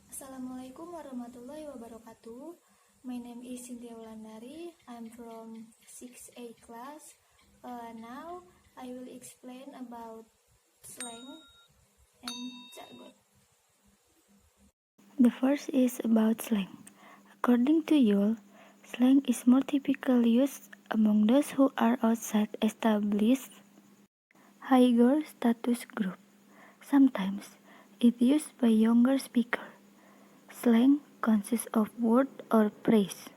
Assalamualaikum warahmatullahi wabarakatuh. My name is Cynthia Wulandari. I'm from 6A class. Now I will explain about slang and jargon. The first is about slang. According to Yule, slang is more typically used among those who are outside established higher status group. Sometimes it is used by younger speakers. Slang consists of word or phrase.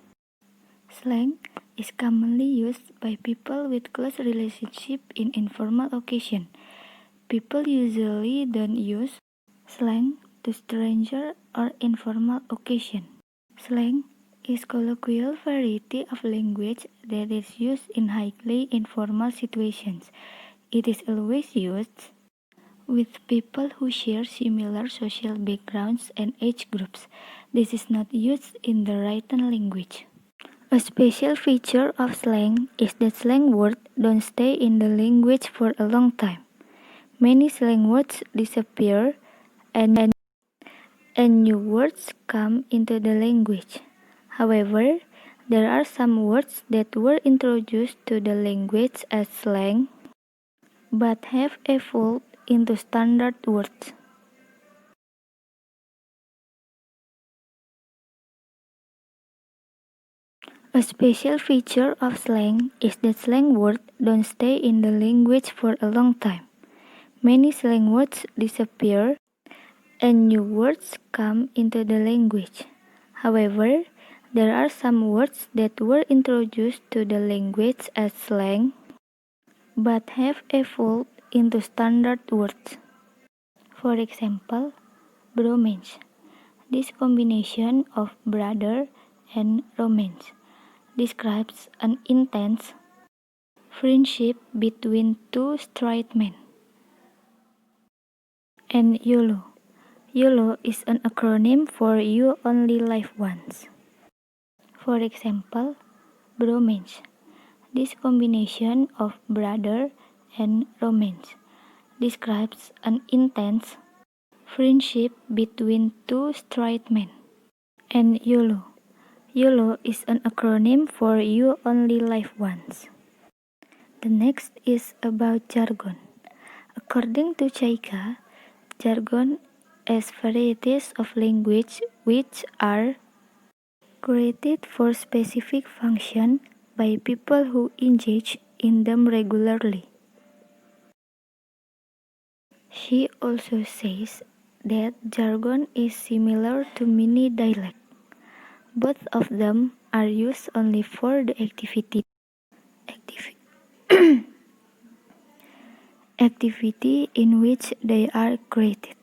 Slang is commonly used by people with close relationship in informal occasion. People usually don't use slang to stranger or informal occasion. Slang is colloquial variety of language that is used in highly informal situations. It is always used with people who share similar social backgrounds and age groups. This is not used in the written language. A special feature of slang is that slang words don't stay in the language for a long time. Many slang words disappear and new words come into the language. However, there are some words that were introduced to the language as slang but have evolved into standard words. A special feature of slang is that slang words don't stay in the language for a long time. Many slang words disappear and new words come into the language. However, there are some words that were introduced to the language as slang but have evolved into standard words. For example, bromance. This combination of brother and romance describes an intense friendship between two straight men. And YOLO. YOLO is an acronym for You Only Live Once. For example, bromance. This combination of brother and romance describes an intense friendship between two straight men. And YOLO. YOLO is an acronym for You Only Live Once. The next is about jargon. According to Chaika, jargon is varieties of language which are created for specific function by people who engage in them regularly. She also says that jargon is similar to mini dialect. Both of them are used only for the activity in which they are created.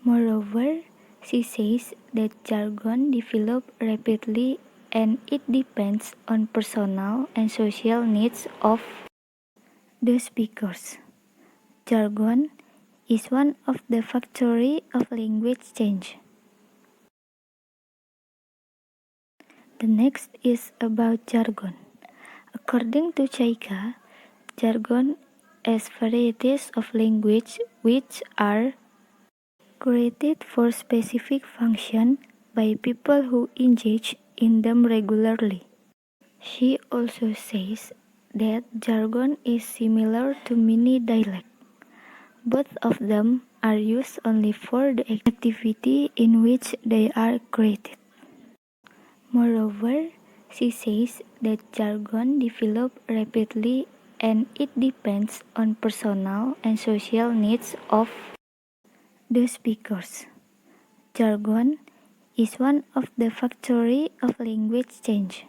Moreover, she says that jargon develops rapidly and it depends on personal and social needs of the speakers. Jargon is one of the factors of language change. The next is about jargon. According to Chaika, jargon is varieties of language which are created for specific function by people who engage in them regularly. She also says that jargon is similar to mini dialect. Both of them are used only for the activity in which they are created. Moreover, she says that jargon develops rapidly and it depends on personal and social needs of the speakers. Jargon is one of the factors of language change.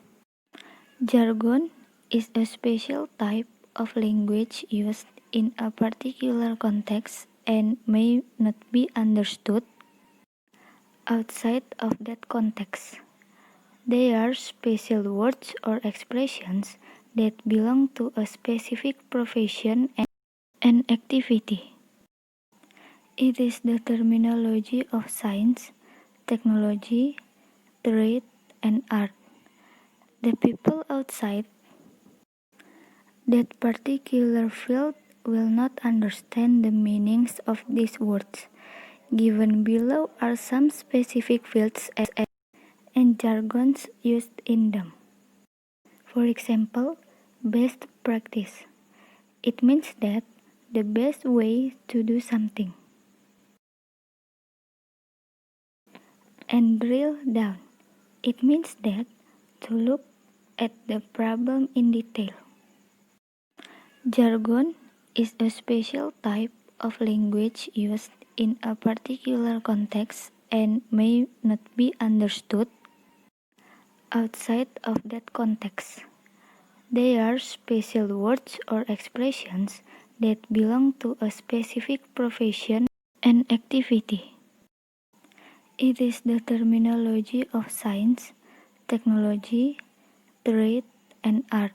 Jargon is a special type of language used in a particular context and may not be understood outside of that context. They are special words or expressions that belong to a specific profession and activity. It is the terminology of science, technology, trade, and art. The people outside That particular field will not understand the meanings of these words. Given below are some specific fields and jargons used in them. For example, best practice. It means that the best way to do something. And drill down. It means that to look at the problem in detail. Jargon is a special type of language used in a particular context and may not be understood outside of that context. They are special words or expressions that belong to a specific profession and activity. It is the terminology of science, technology, trade, and art.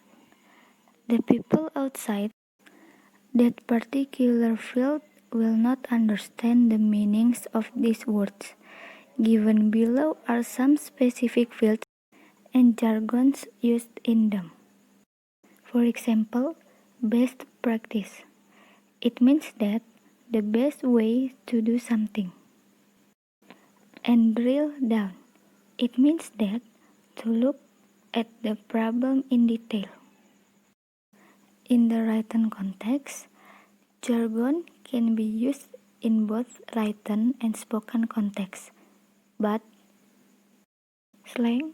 The people outside that particular field will not understand the meanings of these words. Given below are some specific fields and jargons used in them. For example, best practice. It means that the best way to do something. And drill down. It means that to look at the problem in detail. In the written context, jargon can be used in both written and spoken contexts, but slang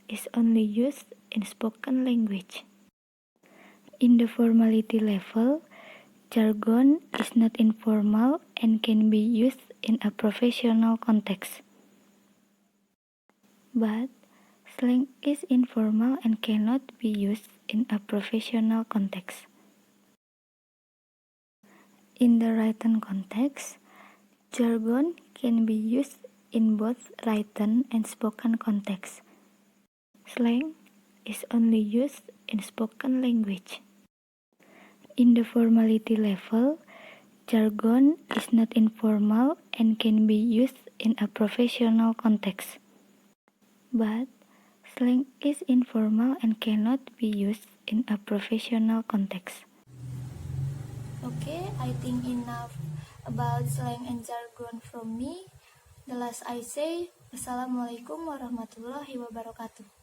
is only used in spoken language. In the formality level, jargon is not informal and can be used in a professional context. But slang is informal and cannot be used in a professional context. In the written context, jargon can be used in both written and spoken contexts. Slang is only used in spoken language. In the formality level, jargon is not informal and can be used in a professional context. But slang is informal and cannot be used in a professional context. Okay, I think enough about slang and jargon from me. The last I say, Wassalamualaikum warahmatullahi wabarakatuh.